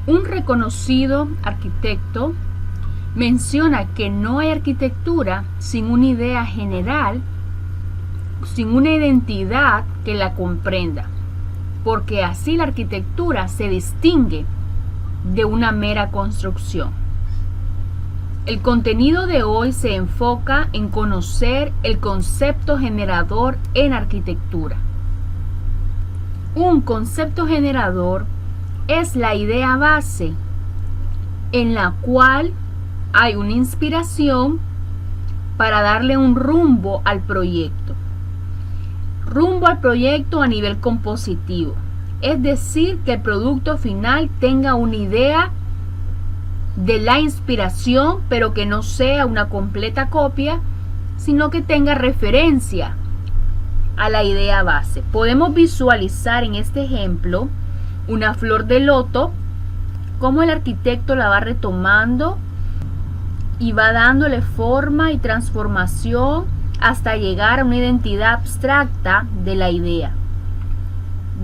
Un reconocido arquitecto menciona que no hay arquitectura sin una idea general, sin una identidad que la comprenda, porque así la arquitectura se distingue de una mera construcción. El contenido de hoy se enfoca en conocer el concepto generador en arquitectura. Un concepto generador es la idea base en la cual hay una inspiración para darle un rumbo al proyecto. Rumbo al proyecto a nivel compositivo, es decir, que el producto final tenga una idea de la inspiración, pero que no sea una completa copia, sino que tenga referencia a la idea base. Podemos visualizar en este ejemplo una flor de loto, cómo el arquitecto la va retomando y va dándole forma y transformación hasta llegar a una identidad abstracta de la idea,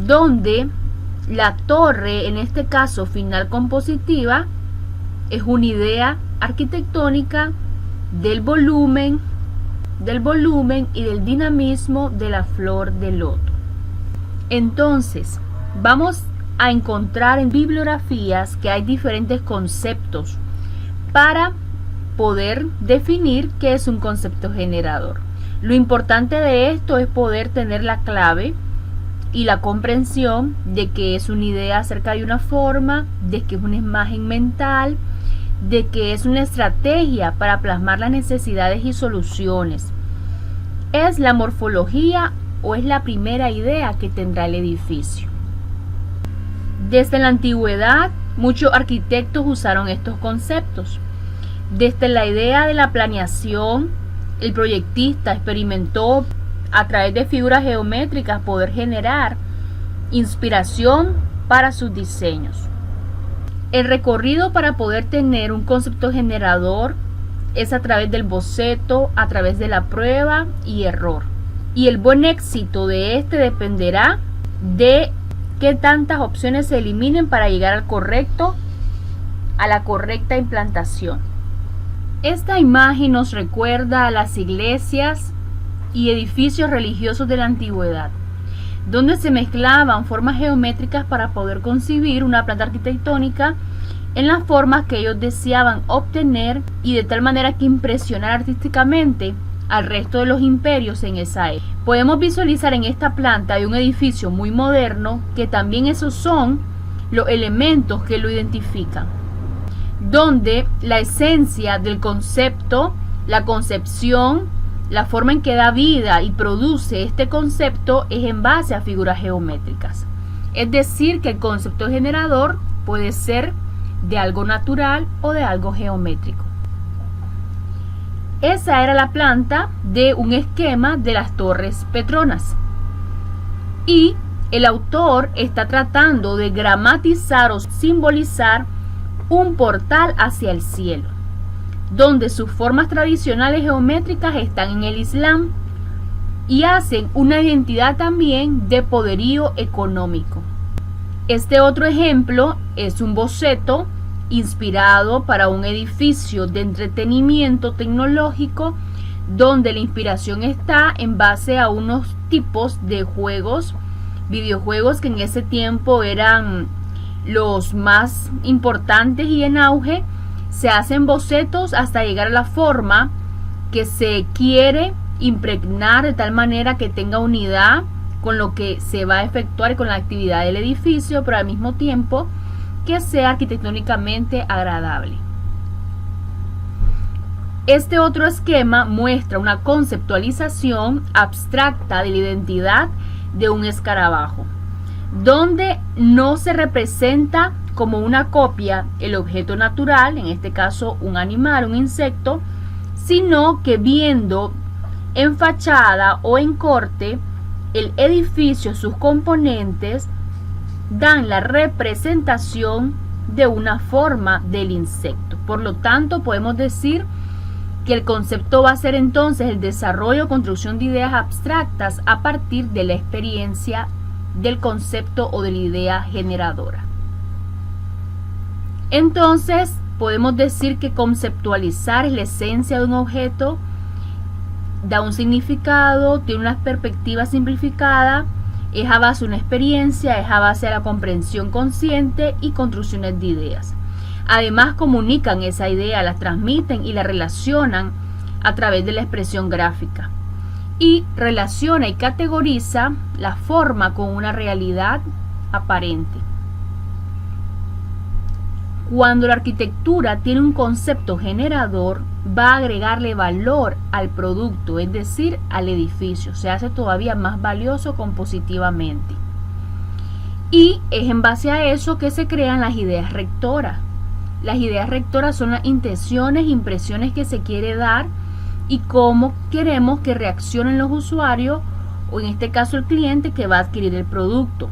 donde la torre, en este caso final compositiva, es una idea arquitectónica del volumen y del dinamismo de la flor de loto. Entonces, vamos a encontrar en bibliografías que hay diferentes conceptos para poder definir qué es un concepto generador. Lo importante de esto es poder tener la clave y la comprensión de que es una idea acerca de una forma, de que es una imagen mental, de que es una estrategia para plasmar las necesidades y soluciones. ¿Es la morfología o es la primera idea que tendrá el edificio? Desde la antigüedad, muchos arquitectos usaron estos conceptos. Desde la idea de la planeación, el proyectista experimentó a través de figuras geométricas poder generar inspiración para sus diseños. El recorrido para poder tener un concepto generador es a través del boceto, a través de la prueba y error. Y el buen éxito de este dependerá de qué tantas opciones se eliminen para llegar a la correcta implantación. Esta imagen nos recuerda a las iglesias y edificios religiosos de la antigüedad, donde se mezclaban formas geométricas para poder concebir una planta arquitectónica en las formas que ellos deseaban obtener y de tal manera que impresionar artísticamente al resto de los imperios en esa época. Podemos visualizar en esta planta de un edificio muy moderno que también esos son los elementos que lo identifican, donde la esencia del concepto, la concepción, la forma en que da vida y produce este concepto es en base a figuras geométricas. Es decir, que el concepto generador puede ser de algo natural o de algo geométrico. Esa era la planta de un esquema de las Torres Petronas. Y el autor está tratando de gramatizar o simbolizar un portal hacia el cielo, donde sus formas tradicionales geométricas están en el Islam y hacen una identidad también de poderío económico. Este otro ejemplo es un boceto inspirado para un edificio de entretenimiento tecnológico, donde la inspiración está en base a unos tipos de videojuegos que en ese tiempo eran los más importantes y en auge. Se hacen bocetos hasta llegar a la forma que se quiere impregnar de tal manera que tenga unidad con lo que se va a efectuar y con la actividad del edificio, pero al mismo tiempo que sea arquitectónicamente agradable. Este otro esquema muestra una conceptualización abstracta de la identidad de un escarabajo, donde no se representa como una copia el objeto natural, en este caso un animal, un insecto, sino que viendo en fachada o en corte el edificio, sus componentes dan la representación de una forma del insecto. Por lo tanto, podemos decir que el concepto va a ser entonces el desarrollo o construcción de ideas abstractas a partir de la experiencia del concepto o de la idea generadora. Entonces, podemos decir que conceptualizar es la esencia de un objeto, da un significado, tiene una perspectiva simplificada, es a base de una experiencia, es a base de la comprensión consciente y construcciones de ideas. Además, comunican esa idea, la transmiten y la relacionan a través de la expresión gráfica. Y relaciona y categoriza la forma con una realidad aparente. Cuando la arquitectura tiene un concepto generador, va a agregarle valor al producto, es decir, al edificio. Se hace todavía más valioso compositivamente. Y es en base a eso que se crean las ideas rectoras. Las ideas rectoras son las intenciones, impresiones que se quiere dar y cómo queremos que reaccionen los usuarios, o en este caso el cliente que va a adquirir el producto.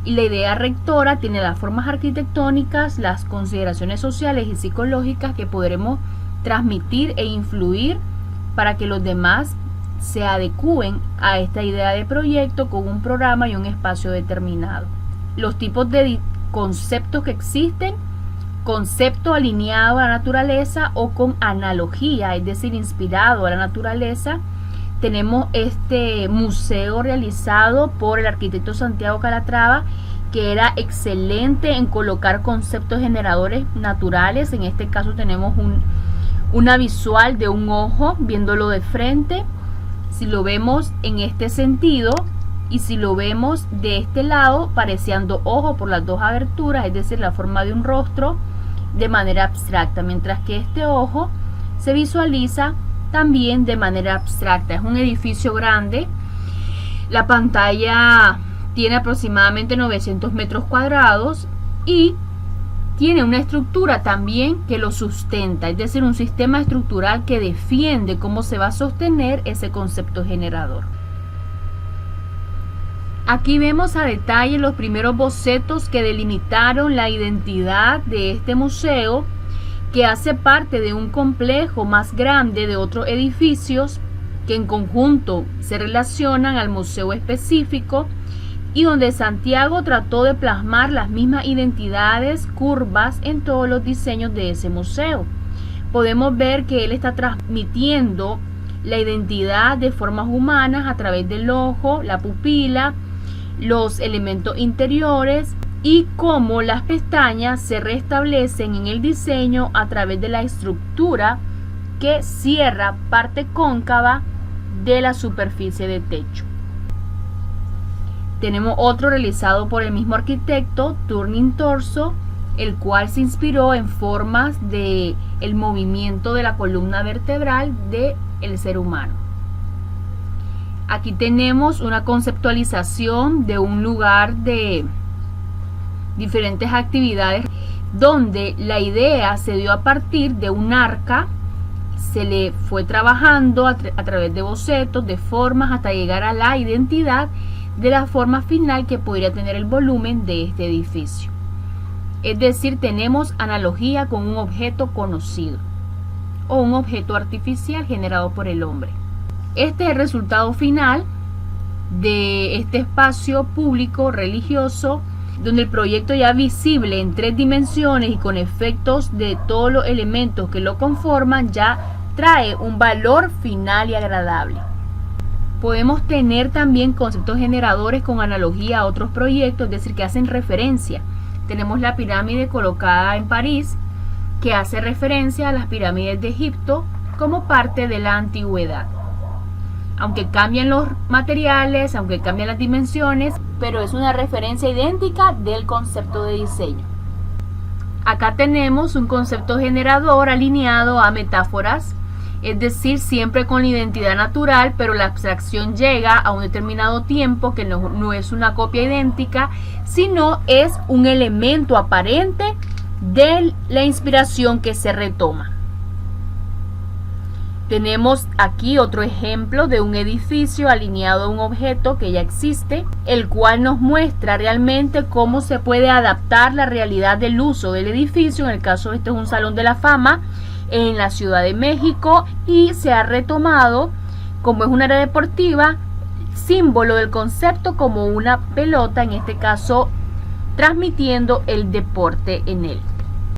Y la idea rectora tiene las formas arquitectónicas, las consideraciones sociales y psicológicas que podremos transmitir e influir para que los demás se adecúen a esta idea de proyecto con un programa y un espacio determinado. Los tipos de conceptos que existen: concepto alineado a la naturaleza o con analogía, es decir, inspirado a la naturaleza. Tenemos este museo realizado por el arquitecto Santiago Calatrava, que era excelente en colocar conceptos generadores naturales. En este caso tenemos una visual de un ojo viéndolo de frente. Si lo vemos en este sentido y si lo vemos de este lado, parecían dos ojos por las dos aberturas, es decir, la forma de un rostro de manera abstracta, mientras que este ojo se visualiza también de manera abstracta. Es un edificio grande. La pantalla tiene aproximadamente 900 metros cuadrados y tiene una estructura también que lo sustenta, es decir, un sistema estructural que defiende cómo se va a sostener ese concepto generador. Aquí vemos a detalle los primeros bocetos que delimitaron la identidad de este museo, que hace parte de un complejo más grande de otros edificios que en conjunto se relacionan al museo específico, y donde Santiago trató de plasmar las mismas identidades curvas en todos los diseños de ese museo. Podemos ver que él está transmitiendo la identidad de formas humanas a través del ojo, la pupila, los elementos interiores, y cómo las pestañas se restablecen en el diseño a través de la estructura que cierra parte cóncava de la superficie de techo. Tenemos otro realizado por el mismo arquitecto, Turning Torso, el cual se inspiró en formas de el movimiento de la columna vertebral del ser humano. Aquí tenemos una conceptualización de un lugar de diferentes actividades, donde la idea se dio a partir de un arca. Se le fue trabajando a través de bocetos, de formas, hasta llegar a la identidad de la forma final que podría tener el volumen de este edificio. Es decir, tenemos analogía con un objeto conocido o un objeto artificial generado por el hombre. Este es el resultado final de este espacio público religioso, donde el proyecto ya visible en 3 dimensiones y con efectos de todos los elementos que lo conforman ya trae un valor final y agradable. Podemos tener también conceptos generadores con analogía a otros proyectos, es decir, que hacen referencia. Tenemos la pirámide colocada en París, que hace referencia a las pirámides de Egipto como parte de la antigüedad. Aunque cambian los materiales, aunque cambian las dimensiones, pero es una referencia idéntica del concepto de diseño. Acá tenemos un concepto generador alineado a metáforas, es decir, siempre con la identidad natural, pero la abstracción llega a un determinado tiempo que no es una copia idéntica, sino es un elemento aparente de la inspiración que se retoma. Tenemos aquí otro ejemplo de un edificio alineado a un objeto que ya existe, el cual nos muestra realmente cómo se puede adaptar la realidad del uso del edificio. En el caso este es un salón de la fama en la Ciudad de México, y se ha retomado, como es un área deportiva, símbolo del concepto como una pelota, en este caso transmitiendo el deporte en él.